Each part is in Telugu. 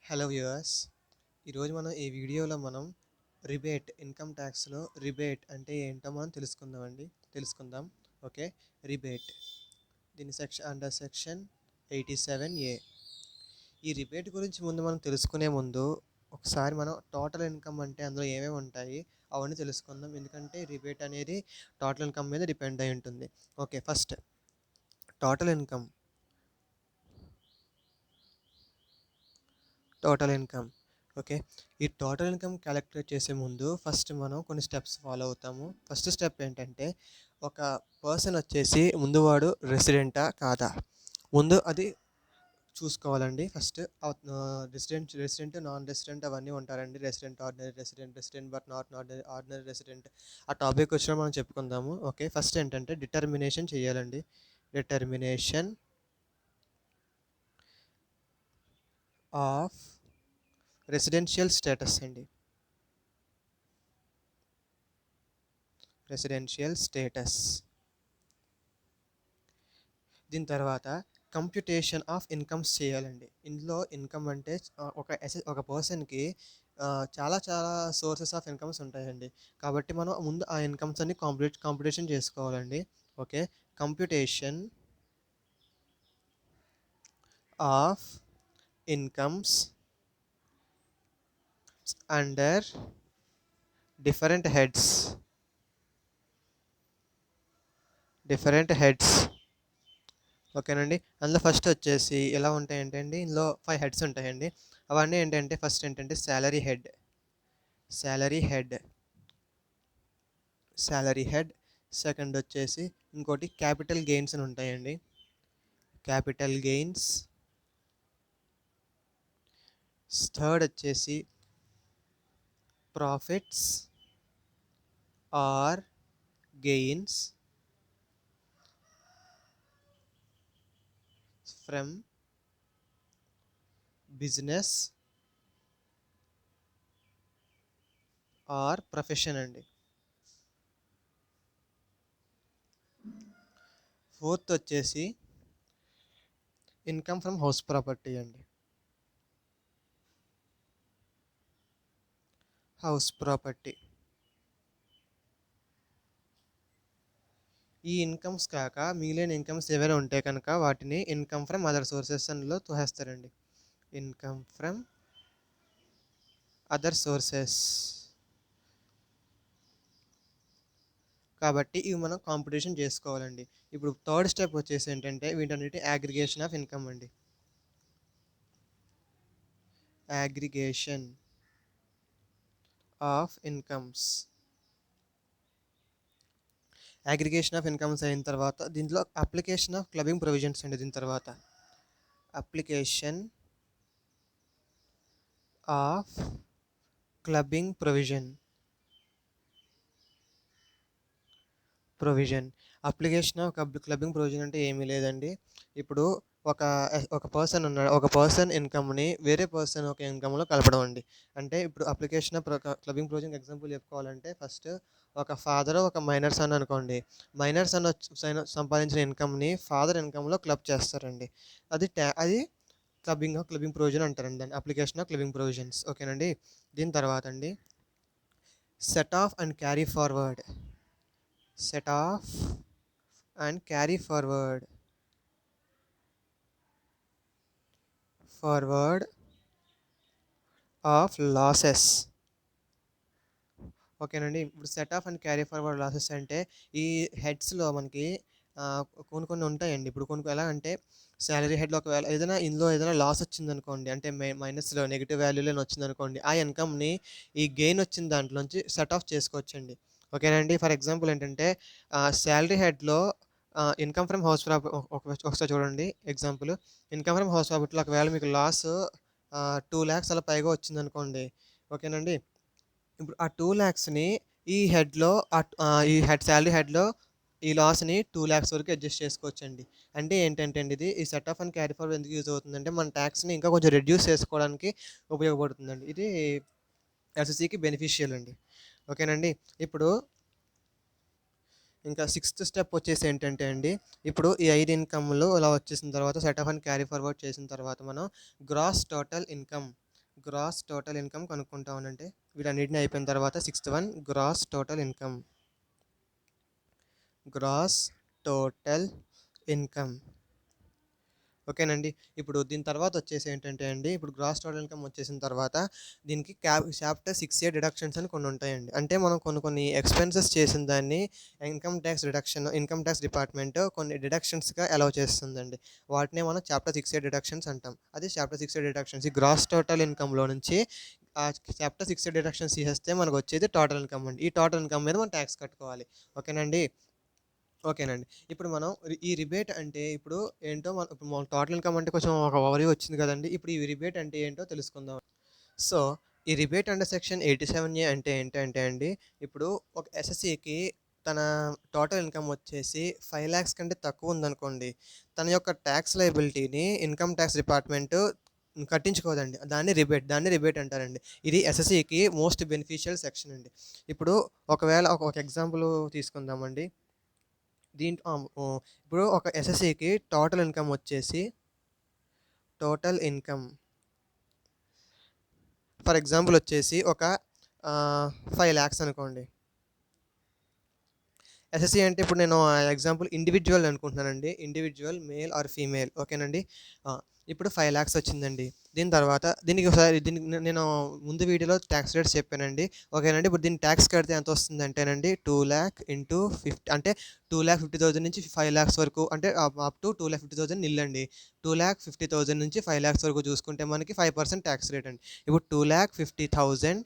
Hello viewers. ఈరోజు మనం ఈ వీడియోలో మనం ఇన్కమ్ ట్యాక్స్లో రిబేట్ అంటే ఏంటో మనం తెలుసుకుందాం. ఓకే. రిబేట్ దీని అండర్ సెక్షన్ 87A. ఈ రిబేట్ గురించి మనం తెలుసుకునే ముందు ఒకసారి మనం టోటల్ ఇన్కమ్ అంటే అందులో ఏమేమి ఉంటాయి అవన్నీ తెలుసుకుందాం. ఎందుకంటే రిబేట్ అనేది టోటల్ ఇన్కమ్ మీద డిపెండ్ అయి ఉంటుంది. Okay. First total income. Okay. ఈ టోటల్ ఇన్కమ్ క్యాలిక్యులేట్ చేసే ముందు ఫస్ట్ మనం కొన్ని స్టెప్స్ ఫాలో అవుతాము. ఫస్ట్ స్టెప్ ఏంటంటే, ఒక పర్సన్ వచ్చేసి ముందు వాడు రెసిడెంటా కాదా ముందు అది చూసుకోవాలండి. ఫస్ట్ రెసిడెంట్ నాన్ రెసిడెంట్ అవన్నీ ఉంటారండి. Resident, ordinary resident but not ordinary resident. ఆ టాపిక్ వచ్చినా మనం చెప్పుకుందాము. ఓకే. ఫస్ట్ ఏంటంటే డిటర్మినేషన్ చేయాలండి. డిటర్మినేషన్ ఆఫ్ రెసిడెన్షియల్ స్టేటస్ అండి. Residential status. దీని తర్వాత కంప్యూటేషన్ ఆఫ్ ఇన్కమ్స్ చేయాలండి. ఇందులో ఇన్కమ్ అంటే ఒక పర్సన్కి చాలా చాలా సోర్సెస్ ఆఫ్ ఇన్కమ్స్ ఉంటాయండి. కాబట్టి మనం ముందు ఆ ఇన్కమ్స్ అన్ని కాంపిటీషన్ చేసుకోవాలండి. Okay. Computation of incomes under different heads. ఓకేనండి. అందులో ఫస్ట్ వచ్చేసి ఎలా ఉంటాయంటే అండి, ఇందులో 5 హెడ్స్ ఉంటాయండి. అవన్నీ ఏంటంటే ఫస్ట్ ఏంటంటే శాలరీ హెడ్. సెకండ్ వచ్చేసి ఇంకోటి క్యాపిటల్ గెయిన్స్ అని ఉంటాయండి. Capital gains. థర్డ్ వచ్చేసి profits or gains from business or profession అండి. ఫోర్త్ వచ్చేసి ఇన్కమ్ ఫ్రమ్ హౌస్ ప్రాపర్టీ అండి. House property. ఈ ఇన్కమ్స్ కాక మిగిలిన ఇన్కమ్స్ ఏవైనా ఉంటే కనుక వాటిని ఇన్కమ్ ఫ్రమ్ అదర్ సోర్సెస్ అందులో తోసేస్తారండి. Income from other sources. కాబట్టి ఇవి మనం కాంపిటీషన్ చేసుకోవాలండి. ఇప్పుడు థర్డ్ స్టెప్ వచ్చేసి ఏంటంటే వీటన్నిటి అగ్రిగేషన్ ఆఫ్ ఇన్కమ్ అండి. Aggregation of incomes. Aggregation of incomes అయిన తర్వాత దీంట్లో అప్లికేషన్ ఆఫ్ క్లబ్బింగ్ ప్రొవిజన్స్ అండి. దీని తర్వాత application of clubbing provision. Application of clubbing provision అంటే ఏమీ లేదండి. ఇప్పుడు ఒక పర్సన్ ఉన్నాడు. ఒక పర్సన్ ఇన్కమ్ని వేరే పర్సన్ ఒక ఇన్కమ్లో కలపడం అండి. అంటే ఇప్పుడు application of clubbing provision example చెప్పుకోవాలంటే ఫస్ట్ ఒక ఫాదర్ ఒక మైనర్ సన్ అనుకోండి. మైనర్ సన్ సంపాదించిన ఇన్కమ్ని ఫాదర్ ఇన్కమ్లో క్లబ్ చేస్తారండి. అది క్లబ్బింగ్ ప్రొవిజన్ అంటారండి. దాన్ని అప్లికేషన్ ఆఫ్ క్లబ్బింగ్ ప్రొవిజన్స్. ఓకేనండి. దీని తర్వాత అండి set off and carry forward. Set off and carry forward of losses. ఓకేనండి. ఇప్పుడు set off and carry forward losses అంటే ఈ హెడ్స్లో మనకి కొన్ని ఉంటాయండి. ఇప్పుడు కొన్ని ఎలా అంటే శాలరీ హెడ్లో ఒకవేళ ఇందులో ఏదైనా లాస్ వచ్చిందనుకోండి, అంటే మైనస్లో నెగిటివ్ వాల్యూలో వచ్చిందనుకోండి, ఆ ఇన్కమ్ని ఈ గెయిన్ వచ్చిన దాంట్లోంచి సెట్ ఆఫ్ చేసుకోవచ్చండి. ఓకేనండి. ఫర్ ఎగ్జాంపుల్ ఏంటంటే శాలరీ హెడ్లో ఇన్కమ్ ఫ్రమ్ హౌస్ ప్రాపర్టీ ఒకసారి చూడండి. ఎగ్జాంపుల్ ఇన్కమ్ ఫ్రమ్ హౌస్ ప్రాపర్టీలో ఒకవేళ మీకు లాస్ 2 lakhs అలా పైగా వచ్చిందనుకోండి. ఓకేనండి. ఇప్పుడు ఆ 2 lakhsని ఈ శాలరీ హెడ్లో ఈ లాస్ని 2 lakhs వరకు అడ్జస్ట్ చేసుకోవచ్చండి. అంటే ఏంటంటే అండి, ఇది ఈ set off and carry forward ఎందుకు యూజ్ అవుతుందంటే మన ట్యాక్స్ని ఇంకా కొంచెం రెడ్యూస్ చేసుకోవడానికి ఉపయోగపడుతుందండి. ఇది ఎస్ఎస్సికి బెనిఫిషియల్ అండి. ఓకేనండి. ఇప్పుడు ఇంకా సిక్స్త్ స్టెప్ వచ్చేసి ఏంటంటే అండి, ఇప్పుడు ఈ 5 ఇన్కమ్లు ఇలా వచ్చేసిన తర్వాత set off and carry forward చేసిన తర్వాత మనం gross total income gross total income కనుక్కుంటామనంటే వీటన్నిటిని అయిపోయిన తర్వాత sixth one gross total income. Gross total income. ఓకేనండి. ఇప్పుడు దీని తర్వాత వచ్చేసి ఏంటంటే అండి, ఇప్పుడు గ్రాస్ టోటల్ ఇన్కమ్ వచ్చేసిన తర్వాత దీనికి చాప్టర్ 6A డిడక్షన్స్ అని కొన్ని ఉంటాయండి. అంటే మనం కొన్ని ఎక్స్‌పెన్సెస్ చేసిన దాన్ని ఇన్కమ్ ట్యాక్స్ డిపార్ట్‌మెంట్ కొన్ని డిడక్షన్స్‌గా అలౌ చేస్తుందండి. వాటినే మనం చాప్టర్ 6A డిడక్షన్స్ అంటాం. అది చాప్టర్ 6A డిడక్షన్స్. ఈ గ్రాస్ టోటల్ ఇన్కమ్‌లో నుంచి చాప్టర్ 6A డిడక్షన్స్ తీసేస్తే మనకొచ్చేది టోటల్ ఇన్కమ్ అండి. ఈ టోటల్ ఇన్కమ్ మీద మనం ట్యాక్స్ కట్టుకోవాలి. ఓకేనండి. ఓకేనండి. ఇప్పుడు మనం ఈ రిబేట్ అంటే ఇప్పుడు ఏంటో ఇప్పుడు మనం టోటల్ ఇన్కమ్ అంటే కొంచెం ఒక ఓవర్‌వ్యూ వచ్చింది కదండీ! ఇప్పుడు ఈ రిబేట్ అంటే ఏంటో తెలుసుకుందాం. సో, ఈ రిబేట్ అండర్ సెక్షన్ 87A అంటే ఏంటంటే అండి, ఇప్పుడు ఒక ఎస్ఎస్‌సికి తన టోటల్ ఇన్కమ్ వచ్చేసి 5,00,000 కంటే తక్కువ ఉందనుకోండి, తన యొక్క టాక్స్ లయబిలిటీని ఇన్కమ్ టాక్స్ డిపార్ట్‌మెంటు కట్టించుకోదండి. దాన్ని రిబేట్ అంటారండి. ఇది ఎస్ఎస్‌సికి మోస్ట్ బెనిఫిషియల్ సెక్షన్ అండి. ఇప్పుడు ఒకవేళ ఒక ఎగ్జాంపుల్ తీసుకుందామండి. ఇప్పుడు ఒక ఎస్ఎస్‌సికి టోటల్ ఇన్కమ్ వచ్చేసి టోటల్ ఇన్కమ్ ఫర్ ఎగ్జాంపుల్ వచ్చేసి ఒక 5,00,000 అనుకోండి. ఎస్ఎస్‌సి అంటే ఇప్పుడు నేను ఎగ్జాంపుల్ ఇండివిడ్యువల్ అనుకుంటున్నానండి. ఇండివిడ్యువల్ మేల్ ఆర్ ఫీమేల్ ఓకేనండి. ఆ! ఇప్పుడు 5,00,000 వచ్చిందండి. దీని తర్వాత దీనికి నేను ముందు వీడియోలో టాక్స్ రేట్స్ చెప్పానండి. ఓకేనండి. ఇప్పుడు దీన్ని టాక్స్ కడితే ఎంత వస్తుందంటేనండి 2,00,000 ఇంటూ 50 అంటే 2,50,000 నుంచి 5,00,000 వరకు అంటే అప్ టు 2,50,000 నిల్ అండి. 2,50,000 నుంచి 5,00,000 వరకు చూసుకుంటే మనకి 5% టాక్స్ రేట్ అండి. ఇప్పుడు 2,50,000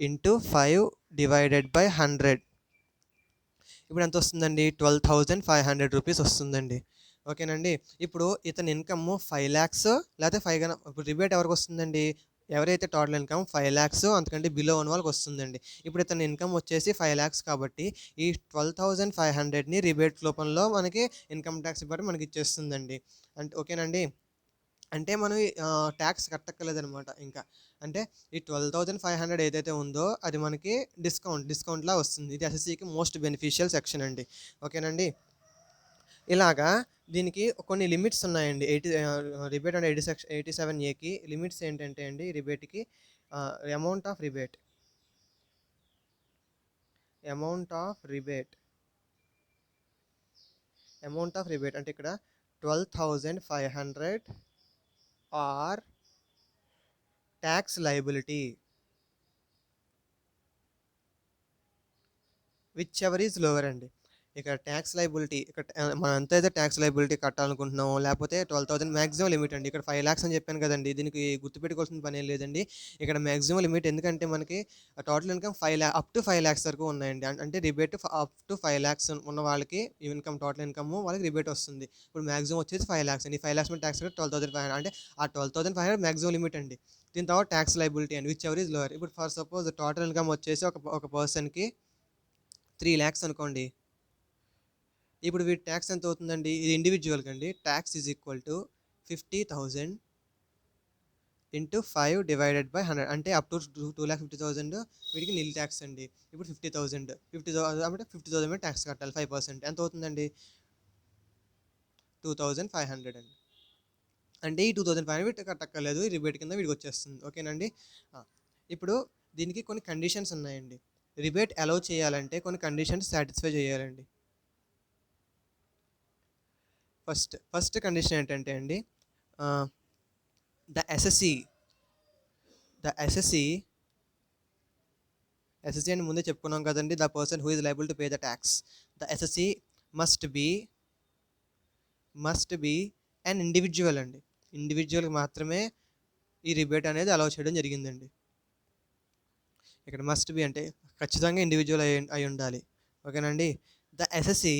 ఇంటూ 5 డివైడెడ్ బై 100 ఇప్పుడు ఎంత వస్తుందండి? 12,500 రూపీస్ వస్తుందండి. ఓకేనండి. ఇప్పుడు ఇతని ఇన్కమ్ 5,00,000 లేకపోతే 5 గన ఇప్పుడు రిబేట్ ఎవరికొస్తుందండి? ఎవరైతే టోటల్ ఇన్కమ్ 5,00,000 అంతకంటే బిలో ఉన్న వాళ్ళకొస్తుందండి. ఇప్పుడు ఇతని ఇన్కమ్ వచ్చేసి 5,00,000 కాబట్టి ఈ 12,500ని రిబేట్ రూపంలో మనకి ఇన్కమ్ టాక్స్ డిపార్ట్‌మెంట్ మనకిచ్చేస్తుందండి. అంటే ఓకేనండి. అంటే మనం టాక్స్ కట్టక్కర్లేదనమాట ఇంకా. అంటే ఈ 12,500 ఏదైతే ఉందో అది మనకి డిస్కౌంట్‌లా వస్తుంది. ఇది ఎస్ఎస్‌సికి మోస్ట్ బెనిఫిషియల్ సెక్షన్ అండి. ఓకేనండి. ఇలాగా దీనికి కొన్ని లిమిట్స్ ఉన్నాయండి. రిబేట్ అండ్ 87ఏకి లిమిట్స్ ఏంటంటే అండి రిబేట్‌కి amount of rebate. Amount of rebate. Amount of rebate అంటే ఇక్కడ 12,500 or tax liability. Which ever is అండి. ఇక్కడ టాక్స్ లయబిలిటీ మనం ఎంతైతే టాక్స్ లయబిలిటీ కట్టాలనుకుంటున్నామో లేకపోతే 12,000 మాక్సిమం లిమిట్ అండి. ఇక్కడ 5,00,000 అని చెప్పాను కదండీ! దీనికి గుర్తుపెట్టుకోవాల్సిన పనేం లేదండి. ఇక్కడ మాక్సిమం లిమిట్ ఎందుకంటే మనకి టోటల్ ఇన్కమ్ అప్ టు 5,00,000 వరకు ఉన్నాయండి. అంటే రిబేట్ అప్ టు 5,00,000 ఉన్న వాళ్ళకి టోటల్ ఇన్కమ్ వాళ్ళకి రిబేట్ వస్తుంది. ఇప్పుడు మాక్సిమం వచ్చేసి 5,00,000 అండి. 5,00,000 మీద టాక్స్ కడితే 12,500 అంటే ఆ 12,500 మాక్సిమం లిమిట్ అండి. దీని తర్వాత టాక్స్ లయబిలిటీ అండి. Which ever lower. ఇప్పుడు ఫర్ సపోజ్ టోటల్ ఇన్కమ్ వచ్చేసి ఒక పర్సన్‌కి 3,00,000 అనుకోండి. ఇప్పుడు వీటి ట్యాక్స్ ఎంత అవుతుందండి? ఇది ఇండివిడ్యువల్‌కి అండి. Tax is equal to 50,000 into 5 divided by 100 అంటే అప్ టు 2,50,000 వీటికి నిల్ ట్యాక్స్ అండి. ఇప్పుడు 50,000 అంటే 50,000 మీద ట్యాక్స్ కట్టాలి 5% ఎంత అవుతుందండి? 2,500 అండి. అంటే ఈ 2,500 వీటికి కట్టక్కర్లేదు. ఈ రిబేట్ కింద వీడికి వచ్చేస్తుంది. ఓకేనండి. ఆ! ఇప్పుడు దీనికి కొన్ని కండిషన్స్ ఉన్నాయండి. రిబేట్ అలౌ చేయాలంటే కొన్ని కండిషన్స్ సాటిస్ఫై చేయాలండి. ఫస్ట్ కండిషన్ ఏంటంటే అండి ah, the assessee the assessee assessee అని ముందే చెప్పుకున్నాం కదండీ! The person who is liable to pay the tax. The assessee must be must be an individual అండి. ఇండివిడ్యువల్‌కి మాత్రమే ఈ రిబేట్ అనేది అలౌ చేయడం జరిగిందండి. ఇక్కడ మస్ట్ బీ అంటే ఖచ్చితంగా ఇండివిడ్యువల్ అయ్యుండాలి. ఓకేనండి. ద ఎస్ఎస్‌సి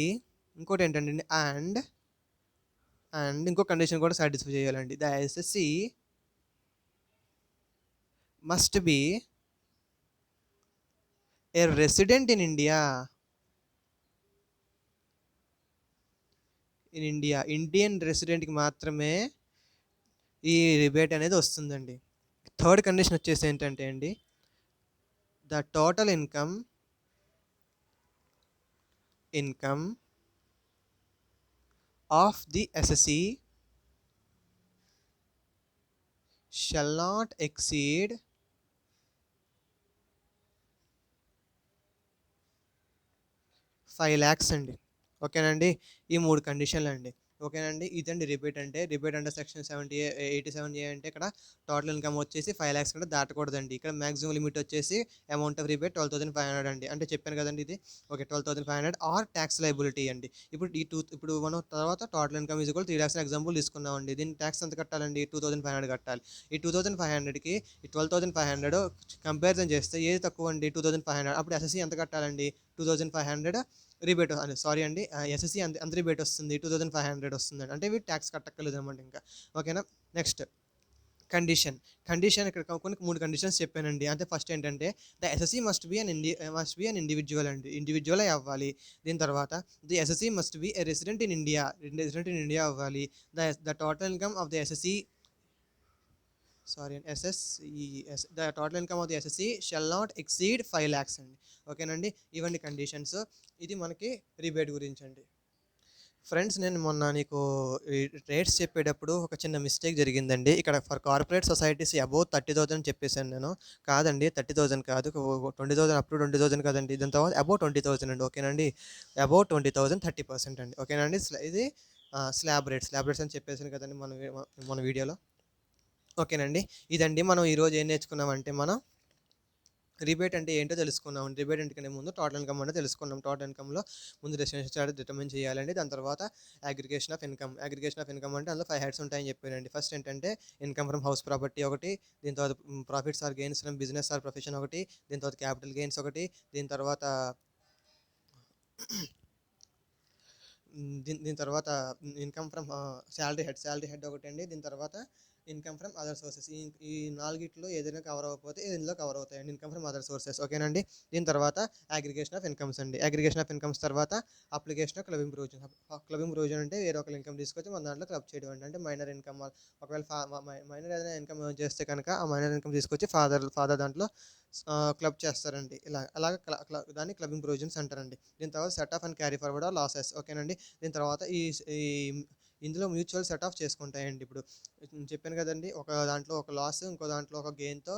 ఇంకోటేంటంటే అండ్ ఇంకో కండిషన్ కూడా సాటిస్ఫై చేయాలండి. The assessee must be a resident in India. Indian రెసిడెంట్‌కి మాత్రమే ఈ రిబేట్ అనేది వస్తుందండి. థర్డ్ కండిషన్ వచ్చేసి ఏంటంటే అండి the total income of the assessee shall not exceed 5 lakhs అండి. ఓకేనండి. ఈ 3 కండిషన్‌లండి. ఓకేనండి. ఇదండి రిబేట్ అంటే. రిబేట్ అండర్ సెక్షన్ 87A అంటే ఇక్కడ టోటల్ ఇన్‌కమ్ వచ్చేసి 5 lakhs కంటే దాటకూడదండి. ఇక్కడ మాక్సిమం లిమిట్ వచ్చేసి అమౌంట్ ఆఫ్ రిబేట్ 12,500 అండి. అంటే చెప్పాను కదండీ ఇది. ఓకే. 12,500 ఆర్ టాక్స్ లయబిలిటీ అండి. ఇప్పుడు మనం తర్వాత total income is equal 3 lakhs example తీసుకున్నామండి. దీనికి టాక్స్ ఎంత కట్టాలండి? 2,500 కట్టాలి. ఈ 2,500కి ఈ 12,500 కంపారిజన్ చేస్తే ఏది తక్కువండి? 2,500. అప్పుడు ఎస్ఎస్‌సి ఎంత కట్టాలండి? 2,500 రిబేట్ సారీ అండి. ఎస్ఎస్‌సి ఎంత రిబేట్ వస్తుంది? 2,500 వస్తుందండి. అంటే ఇవి ట్యాక్స్ కట్టక్కర్లేదనమాట ఇంకా. ఓకేనా? నెక్స్ట్ కండిషన్ ఇక్కడ కొన్ని 3 కండిషన్స్ చెప్పానండి. అంటే ఫస్ట్ ఏంటంటే the assessee must be an individual అండి. ఇండివిడ్యువలే అవ్వాలి. దీని తర్వాత the assessee must be a resident in India అవ్వాలి. The total income of the assessee the total income of the assessee shall not exceed 5 lakhs అండి. ఓకేనండి. ఇవన్నీ కండిషన్స్. ఇది మనకి రిబేట్ గురించండి. ఫ్రెండ్స్ నేను మొన్న నీకు ఈ రేట్స్ చెప్పేటప్పుడు ఒక చిన్న మిస్టేక్ జరిగిందండి. ఇక్కడ ఫర్ కార్పొరేట్ సొసైటీస్ అబోవ్ 30,000 చెప్పేసాను నేను. కాదండి 30,000 కాదు. 20,000 అప్ టు 20,000 కాదండి. దాని తర్వాత అబోవ్ 20,000 అండి. ఓకేనండి. అబోవ్ 20,000 30% అండి. ఓకేనండి. ఇది స్లాబ్ రేట్స్ అని చెప్పేసాను కదండీ మన వీడియోలో. ఓకేనండి. ఇదండి మనం ఈరోజు ఏం నేర్చుకున్నామంటే మనం రిబేట్ అంటే ఏంటో తెలుసుకున్నాం. రిబేట్ ఎందుకంటే ముందు టోటల్ ఇన్‌కమ్ అంటే తెలుసుకున్నాం. టోటల్ ఇన్‌కమ్‌లో ముందు రెసిడెన్షియల్ చార్ట్ డిటర్మైన్ చేయాలండి. దాని తర్వాత అగ్రిగేషన్ ఆఫ్ ఇన్‌కమ్. అంటే అందులో 5 హెడ్స్ ఉంటాయని చెప్పానండి. ఫస్ట్ ఏంటంటే ఇన్‌కమ్ ఫ్రమ్ హౌస్ ప్రాపర్టీ ఒకటి, దీని తర్వాత profits or gains from business or profession ఒకటి, దీని తర్వాత క్యాపిటల్ గెయిన్స్ ఒకటి, దీని తర్వాత దీని తర్వాత ఇన్‌కమ్ ఫ్రమ్ శాలరీ హెడ్ ఒకటండి. దీని తర్వాత ఇన్‌కమ్ ఫ్రమ్ అదర్ సోర్సెస్. ఈ నాలుగిట్లో ఏదైనా కవర్ అవ్వకపోతే ఇందులో కవర్ అవుతాయండి. Income from other sources. ఓకేనండి. దీని తర్వాత అగ్రిగేషన్ ఆఫ్ ఇన్‌కమ్స్ అండి. అగ్రిగేషన్ ఆఫ్ ఇన్‌కమ్స్ తర్వాత application of clubbing provision. Clubbing provision అంటే వేరే ఒకళ్ళ ఇన్‌కమ్ తీసుకొచ్చి మన దాంట్లో క్లబ్ చేయడం అండి. అంటే మైనర్ ఇన్‌కమ్ ఒకవేళ మైనర్ ఏదైనా ఇన్‌కమ్ ఎర్న్ చేస్తే కనుక ఆ మైనర్ ఇన్‌కమ్ తీసుకొచ్చి ఫాదర్ దాంట్లో క్లబ్ చేస్తారండి. అలాగే దాన్ని క్లబ్బింగ్ ప్రొవిజన్స్ అంటారండి. దీని తర్వాత set off and carry forward are losses. ఓకేనండి. దీని తర్వాత ఈ ఇందులో మ్యూచువల్ సెట్ ఆఫ్ చేసుకుంటాయండి. ఇప్పుడు చెప్పాను కదండి. ఒక దాంట్లో ఒక లాస్, ఇంకో దాంట్లో ఒక గెయిన్‌తో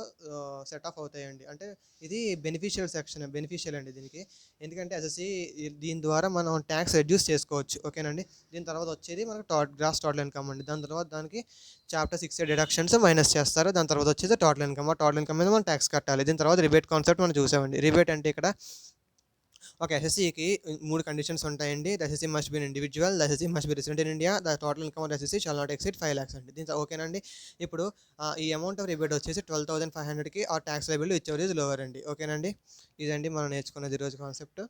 సెట్ ఆఫ్ అవుతాయండి. అంటే ఇది బెనిఫిషియల్ అండి దీనికి. ఎందుకంటే ఎస్ఎస్‌సి దీని ద్వారా మనం ట్యాక్స్ రెడ్యూస్ చేసుకోవచ్చు. ఓకేనండి. దీని తర్వాత వచ్చేది మనకు గ్రాస్ టోటల్ ఇన్‌కమ్ అండి. దాని తర్వాత దానికి చాప్టర్ 6 డిడక్షన్స్ మైనస్ చేస్తారు. దాని తర్వాత వచ్చేది టోటల్ ఇన్‌కమ్. ఆ టోటల్ ఇన్‌కమ్ మీద మనం ట్యాక్స్ కట్టాలి. దీని తర్వాత రిబేట్ కాన్సెప్ట్ మనం చూసామండి. రిబేట్ అంటే ఇక్కడ ఒక ఎస్ఎస్‌సికి 3 కండిషన్స్ ఉంటాయండి. The assessee must be an individual, the assessee must B resident in India, the total income of the SSC shall not exceed 5 lakhs అండి. ఓకేనండి. ఇప్పుడు ఈ అమౌంట్ ఆఫ్ రిబేట్ వచ్చేసి 12,500కి ఆ tax liability which ever is అండి. ఓకేనండి. ఇదండి మనం నేర్చుకున్నది ఈరోజు concept.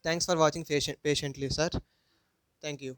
Thanks for watching patiently sir. Thank you.